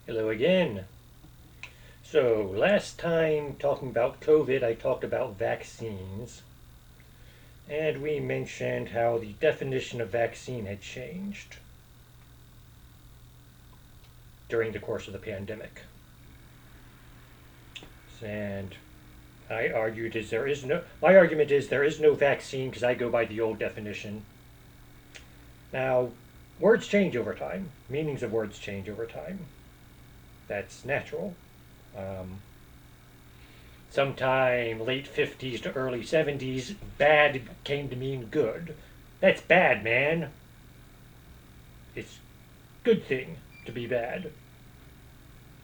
Hello again. So, last time talking about COVID, I talked about vaccines, and we mentioned how the definition of vaccine had changed during the course of the pandemic. And I argued is there is no my argument is there is no vaccine because I go by the old definition. Now, words change over time. Meanings of words change over time. That's natural. Um, Sometime late 50s to early 70s, bad came to mean good. That's bad, man. It's a good thing to be bad,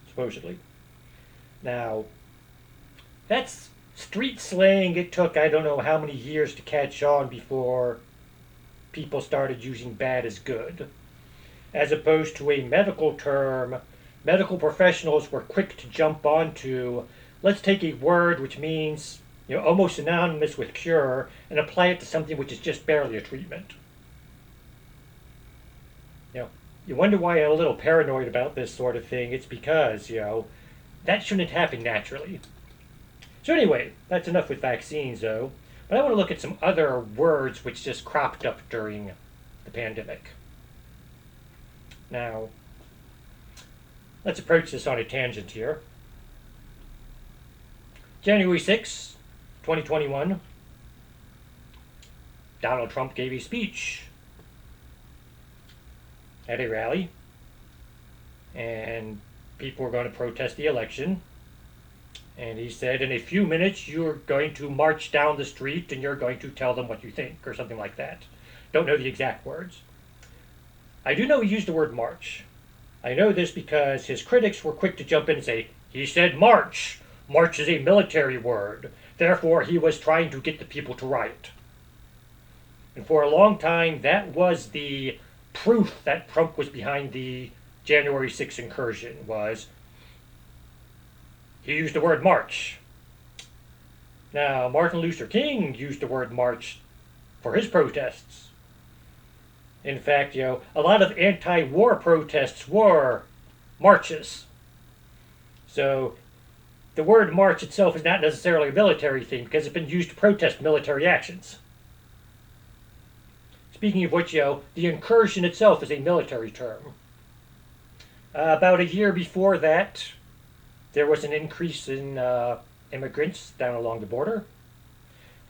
supposedly. Now, that's street slang. It took I don't know how many years to catch on before people started using bad as good. As opposed to a medical term, medical professionals were quick to jump onto let's take a word which means almost synonymous with cure and apply it to something which is just barely a treatment. You know, you wonder why I'm a little paranoid about this sort of thing. It's because that shouldn't happen naturally. So anyway, that's enough with vaccines, though. But I want to look at some other words which just cropped up during the pandemic. Now, let's approach this on a tangent here. January 6, 2021, Donald Trump gave a speech at a rally, and people were going to protest the election. And he said, in a few minutes, you're going to march down the street and you're going to tell them what you think, or something like that. Don't know the exact words. I do know he used the word march. I know this because his critics were quick to jump in and say, he said march. March is a military word. Therefore, he was trying to get the people to riot. And for a long time, that was the proof that Trump was behind the January 6th incursion, was he used the word march. Now, Martin Luther King used the word march for his protests. In fact, a lot of anti-war protests were marches. So the word march itself is not necessarily a military thing because it's been used to protest military actions. Speaking of which, the incursion itself is a military term. About a year before that, there was an increase in immigrants down along the border,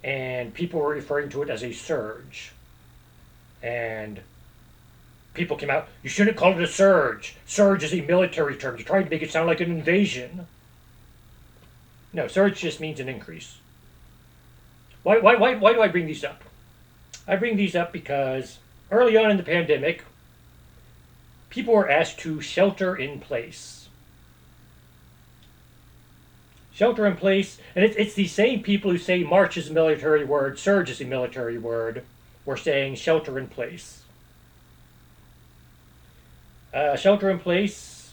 and people were referring to it as a surge. And people came out, you shouldn't call it a surge. Surge is a military term. You're trying to make it sound like an invasion. No, surge just means an increase. Why do I bring these up? I bring these up because early on in the pandemic, people were asked to shelter in place. Shelter in place, and it's the same people who say march is a military word, surge is a military word, were saying shelter in place. Shelter in place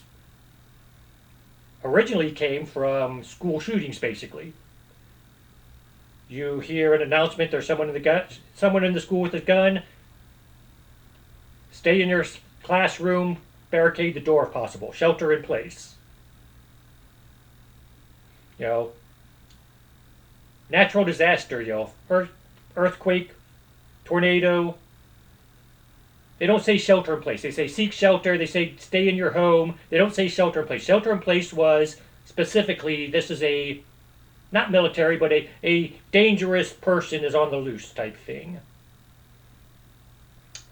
originally came from school shootings, basically. You hear an announcement, there's someone in the school with a gun. Stay in your classroom, barricade the door if possible. Shelter in place. Natural disaster, earthquake, tornado. They don't say shelter in place. They say seek shelter. They say stay in your home. They don't say shelter in place. Shelter in place was specifically, this is a not military, but a dangerous person is on the loose type thing.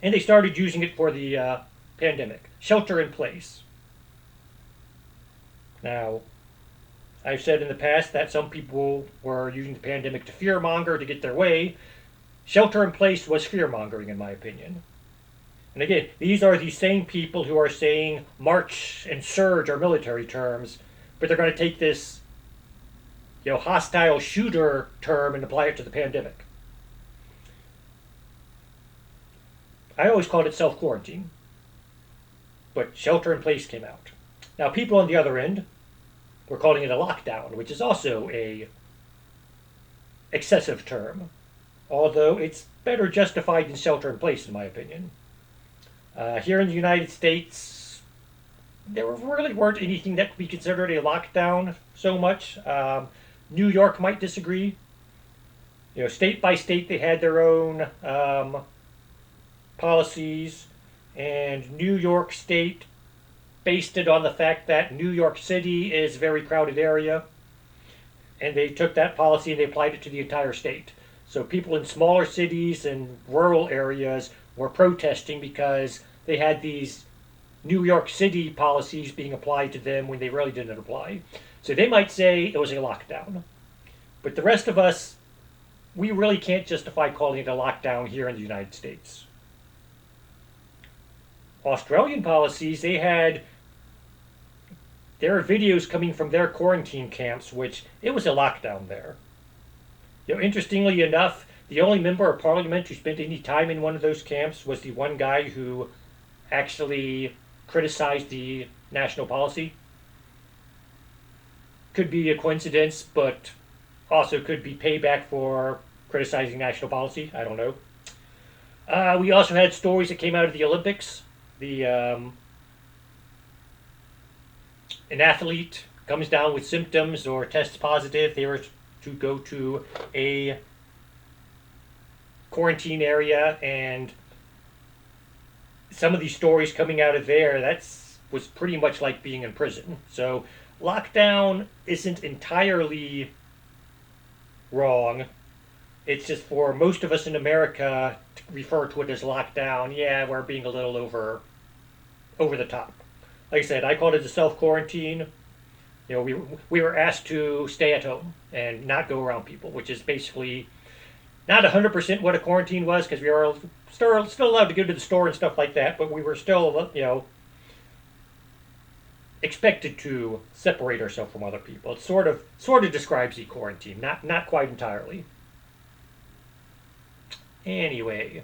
And they started using it for the pandemic. Shelter in place. Now, I've said in the past that some people were using the pandemic to fearmonger to get their way. Shelter in place was fearmongering, in my opinion. And again, these are the same people who are saying march and surge are military terms, but they're going to take this hostile shooter term and apply it to the pandemic. I always called it self-quarantine, but shelter in place came out. Now, people on the other end were calling it a lockdown, which is also a excessive term, although it's better justified than shelter in place, in my opinion. Here in the United States, there really weren't anything that could be considered a lockdown so much. New York might disagree. State by state, they had their own policies, and New York State based it on the fact that New York City is a very crowded area, and they took that policy and they applied it to the entire state. So people in smaller cities and rural areas were protesting because they had these New York City policies being applied to them when they really didn't apply. So they might say it was a lockdown. But the rest of us, we really can't justify calling it a lockdown here in the United States. Australian policies, they had there are videos coming from their quarantine camps, which it was a lockdown there. Interestingly enough, the only member of parliament who spent any time in one of those camps was the one guy who actually criticized the national policy. Could be a coincidence, but also could be payback for criticizing national policy. I don't know. We also had stories that came out of the Olympics. An athlete comes down with symptoms or tests positive. They were to go to a quarantine area, and some of these stories coming out of there, was pretty much like being in prison. So lockdown isn't entirely wrong. It's just for most of us in America to refer to it as lockdown. Yeah, we're being a little over the top. Like I said, I called it a self quarantine. We were asked to stay at home and not go around people, which is basically not 100% what a quarantine was, because we were still allowed to go to the store and stuff like that, but we were still expected to separate ourselves from other people. It sort of describes the quarantine, not quite entirely. Anyway,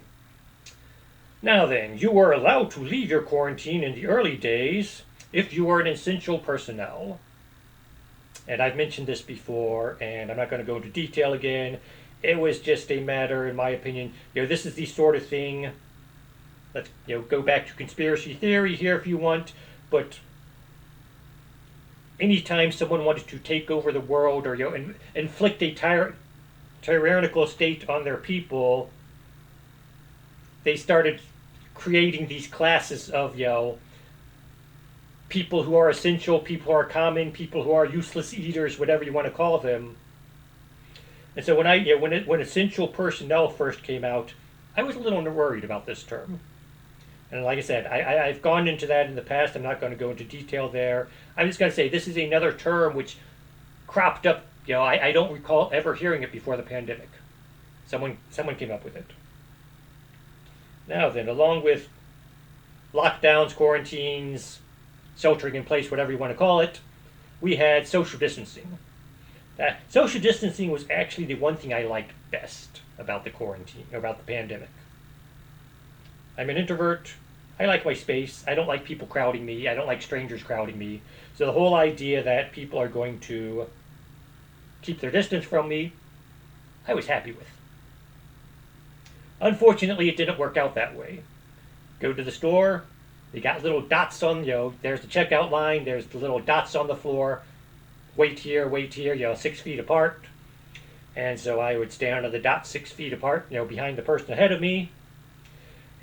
now then, you were allowed to leave your quarantine in the early days if you were an essential personnel. And I've mentioned this before, and I'm not going to go into detail again. It was just a matter, in my opinion, this is the sort of thing. Let's go back to conspiracy theory here if you want, but anytime someone wanted to take over the world or inflict a tyrannical state on their people, they started creating these classes of people who are essential, people who are common, people who are useless eaters, whatever you want to call them. And so when essential personnel first came out, I was a little worried about this term. And like I said, I've gone into that in the past. I'm not going to go into detail there. I'm just going to say this is another term which cropped up. I don't recall ever hearing it before the pandemic. Someone came up with it. Now then, along with lockdowns, quarantines, sheltering in place, whatever you want to call it, we had social distancing. Social distancing was actually the one thing I liked best about the quarantine, about the pandemic. I'm an introvert. I like my space. I don't like people crowding me. I don't like strangers crowding me. So the whole idea that people are going to keep their distance from me, I was happy with. Unfortunately, it didn't work out that way. Go to the store, they got little dots on, there's the checkout line, there's the little dots on the floor. Wait here, 6 feet apart. And so I would stand on the dot 6 feet apart, behind the person ahead of me.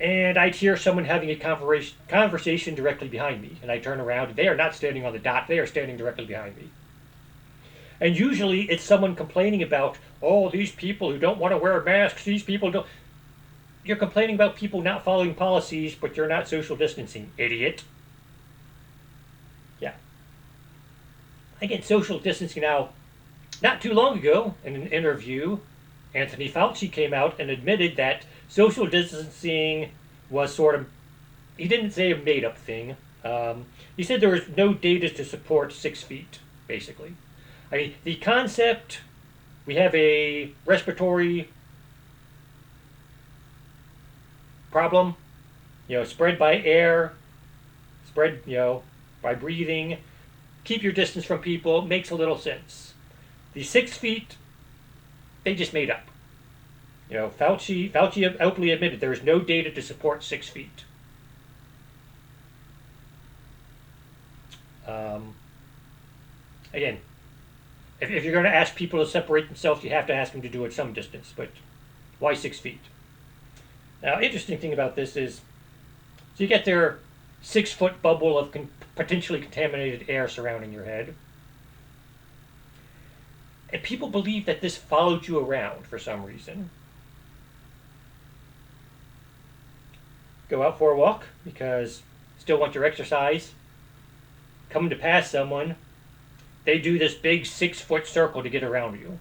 And I'd hear someone having a conversation directly behind me. And I turn around, and they are not standing on the dot, they are standing directly behind me. And usually it's someone complaining about, these people who don't want to wear masks, these people don't. You're complaining about people not following policies, but you're not social distancing, idiot. Yeah. Again, social distancing now, not too long ago, in an interview, Anthony Fauci came out and admitted that social distancing was he didn't say a made-up thing. He said there was no data to support 6 feet, basically. I mean, the concept, we have a respiratory problem, spread by air, spread, by breathing. Keep your distance from people, makes a little sense. The 6 feet, they just made up. Fauci openly admitted there is no data to support 6 feet. Um, Again, if you're going to ask people to separate themselves, you have to ask them to do it some distance. But why 6 feet? Now, interesting thing about this is, so you get their 6 foot bubble of potentially contaminated air surrounding your head. And people believe that this followed you around for some reason. Go out for a walk because still want your exercise. Come to pass someone, they do this big 6 foot circle to get around you.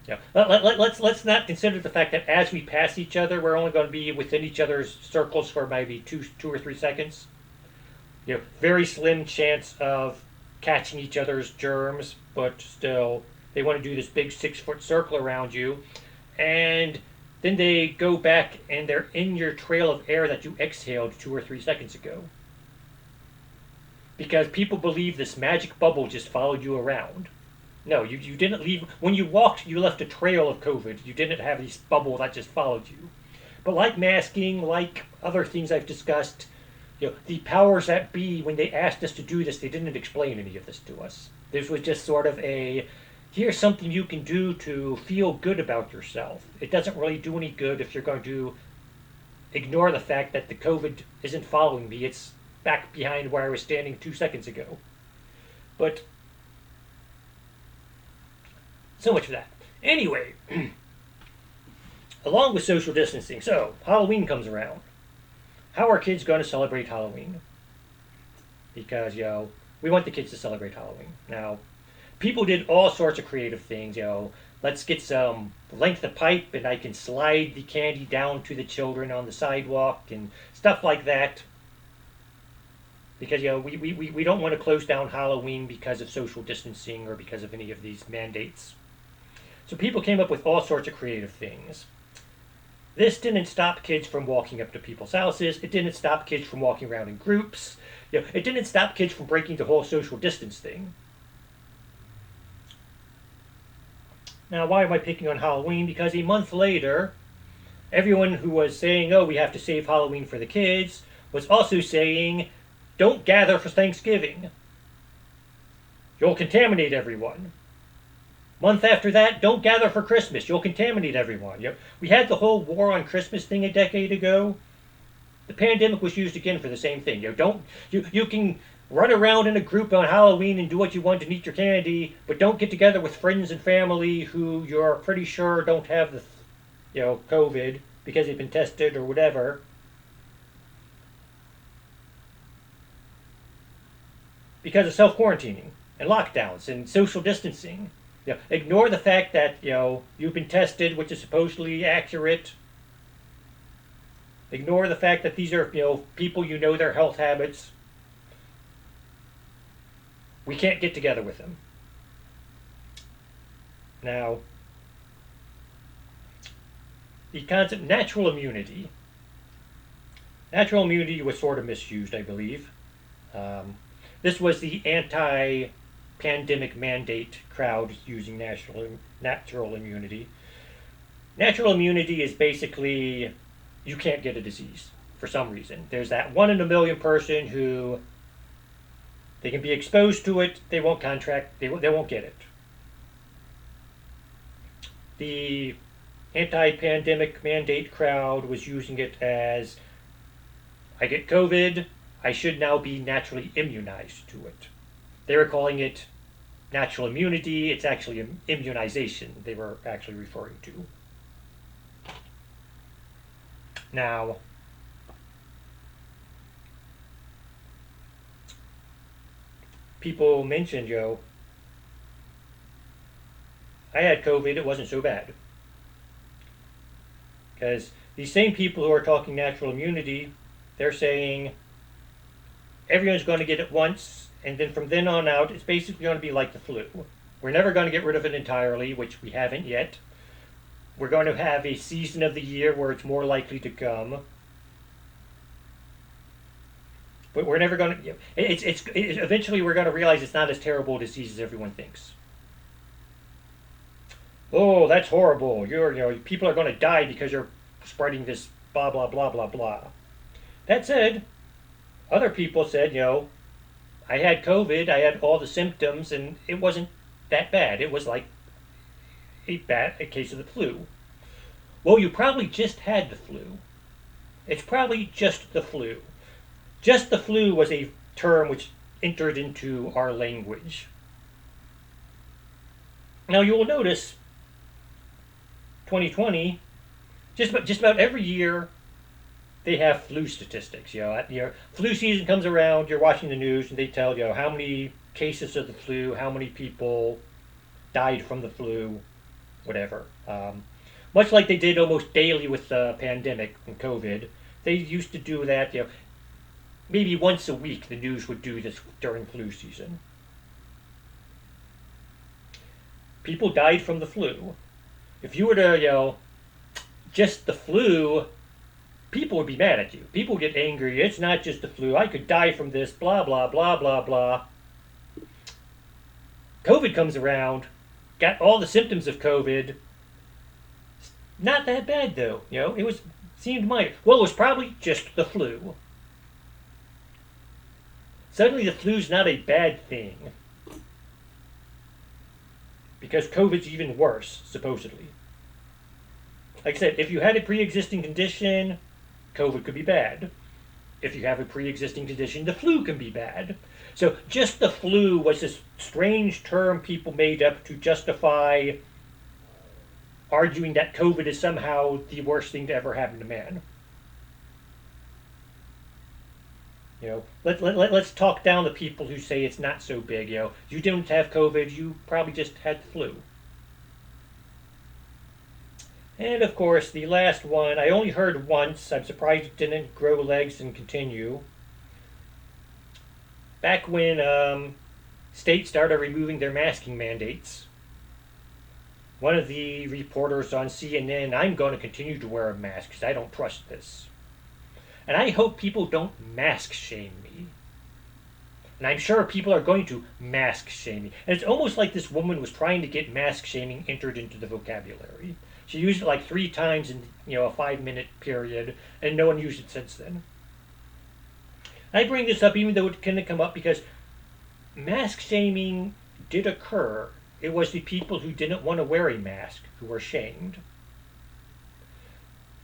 Yeah. Let's not consider the fact that as we pass each other, we're only going to be within each other's circles for maybe 2 or 3 seconds. Very slim chance of catching each other's germs, but still, they want to do this big 6 foot circle around you, and then they go back and they're in your trail of air that you exhaled 2 or 3 seconds ago. Because people believe this magic bubble just followed you around. No, you didn't leave. When you walked, you left a trail of COVID. You didn't have this bubble that just followed you. But like masking, like other things I've discussed, the powers that be, when they asked us to do this, they didn't explain any of this to us. This was just sort of a, here's something you can do to feel good about yourself. It doesn't really do any good if you're going to ignore the fact that the COVID isn't following me. It's back behind where I was standing 2 seconds ago. But so much for that. Anyway, along with social distancing, so Halloween comes around. How are kids going to celebrate Halloween? Because, we want the kids to celebrate Halloween. Now, people did all sorts of creative things, let's get some length of pipe and I can slide the candy down to the children on the sidewalk and stuff like that. Because, we don't want to close down Halloween because of social distancing or because of any of these mandates. So people came up with all sorts of creative things. This didn't stop kids from walking up to people's houses. It didn't stop kids from walking around in groups. It didn't stop kids from breaking the whole social distance thing. Now, why am I picking on Halloween? Because a month later, everyone who was saying, oh, we have to save Halloween for the kids, was also saying, don't gather for Thanksgiving. You'll contaminate everyone. Month after that, don't gather for Christmas. You'll contaminate everyone. We had the whole war on Christmas thing a decade ago. The pandemic was used again for the same thing. You can run around in a group on Halloween and do what you want and eat your candy, but don't get together with friends and family who you're pretty sure don't have the COVID because they've been tested or whatever. Because of self-quarantining and lockdowns and social distancing. Ignore the fact that, you've been tested, which is supposedly accurate. Ignore the fact that these are, people their health habits. We can't get together with them. Now, the concept natural immunity. Natural immunity was sort of misused, I believe. This was the anti-pandemic mandate crowd using natural immunity. Natural immunity is basically you can't get a disease for some reason. There's that 1 in a million person who they can be exposed to it, they won't contract, they won't get it. The anti-pandemic mandate crowd was using it as, I get COVID, I should now be naturally immunized to it. They were calling it natural immunity. It's actually immunization they were actually referring to. Now, people mentioned, I had COVID, it wasn't so bad. Because these same people who are talking natural immunity, they're saying everyone's going to get it once, and then from then on out, it's basically going to be like the flu. We're never going to get rid of it entirely, which we haven't yet. We're going to have a season of the year where it's more likely to come. But we're never going to... eventually we're going to realize it's not as terrible a disease as everyone thinks. Oh, that's horrible. People are going to die because you're spreading this blah, blah, blah, blah, blah. That said, other people said, I had COVID, I had all the symptoms, and it wasn't that bad. It was like a case of the flu. Well, you probably just had the flu. It's probably just the flu. Just the flu was a term which entered into our language. Now you will notice 2020, just about every year they have flu statistics. Flu season comes around, you're watching the news, and they tell you how many cases of the flu, how many people died from the flu, whatever. Much like they did almost daily with the pandemic and COVID, they used to do that. Maybe once a week the news would do this during flu season. People died from the flu. If you were to, just the flu, people would be mad at you. People would get angry. It's not just the flu. I could die from this, blah, blah, blah, blah, blah. COVID comes around, got all the symptoms of COVID. Not that bad, though. It seemed minor. Well, it was probably just the flu. Suddenly the flu's not a bad thing. Because COVID's even worse, supposedly. Like I said, if you had a pre-existing condition, COVID could be bad. If you have a pre-existing condition, the flu can be bad. So just the flu was this strange term people made up to justify arguing that COVID is somehow the worst thing to ever happen to man. Let's talk down the people who say it's not so big. You didn't have COVID, you probably just had the flu. And of course, the last one, I only heard once. I'm surprised it didn't grow legs and continue. Back when states started removing their masking mandates, one of the reporters on CNN, I'm going to continue to wear a mask because I don't trust this. And I hope people don't mask shame me. And I'm sure people are going to mask shame me. And it's almost like this woman was trying to get mask shaming entered into the vocabulary. She used it like 3 times in a 5-minute period, and no one used it since then. I bring this up even though it couldn't come up because mask shaming did occur. It was the people who didn't want to wear a mask who were shamed.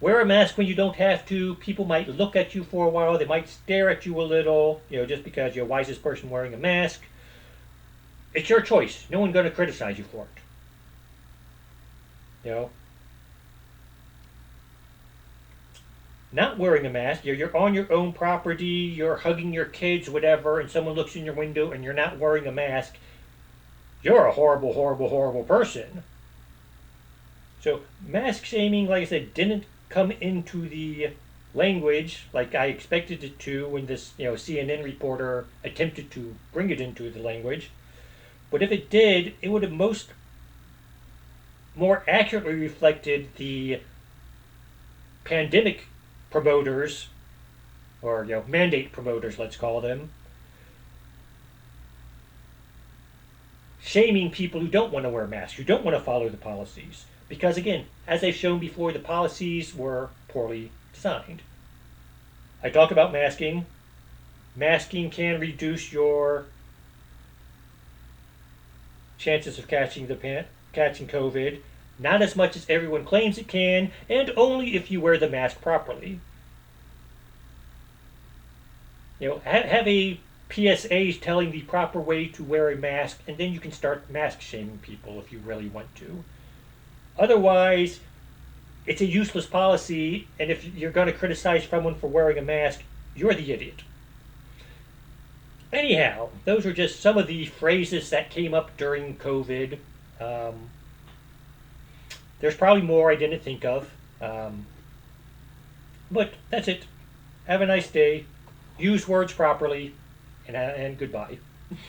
Wear a mask when you don't have to. People might look at you for a while. They might stare at you a little, just because you're the wisest person wearing a mask. It's your choice. No one's going to criticize you for it. Not wearing a mask, you're on your own property, you're hugging your kids, whatever, and someone looks in your window and you're not wearing a mask, you're a horrible, horrible, horrible person. So mask shaming, like I said, didn't come into the language like I expected it to when this CNN reporter attempted to bring it into the language. But if it did, it would have more accurately reflected the pandemic promoters, or mandate promoters, let's call them, shaming people who don't want to wear masks, who don't want to follow the policies. Because again, as I've shown before, the policies were poorly designed. I talk about masking. Masking can reduce your chances of catching COVID. Not as much as everyone claims it can, and only if you wear the mask properly. Have a PSA telling the proper way to wear a mask, and then you can start mask shaming people if you really want to. Otherwise, it's a useless policy, and if you're going to criticize someone for wearing a mask, you're the idiot. Anyhow, those are just some of the phrases that came up during COVID. There's probably more I didn't think of. But that's it. Have a nice day. Use words properly, and goodbye.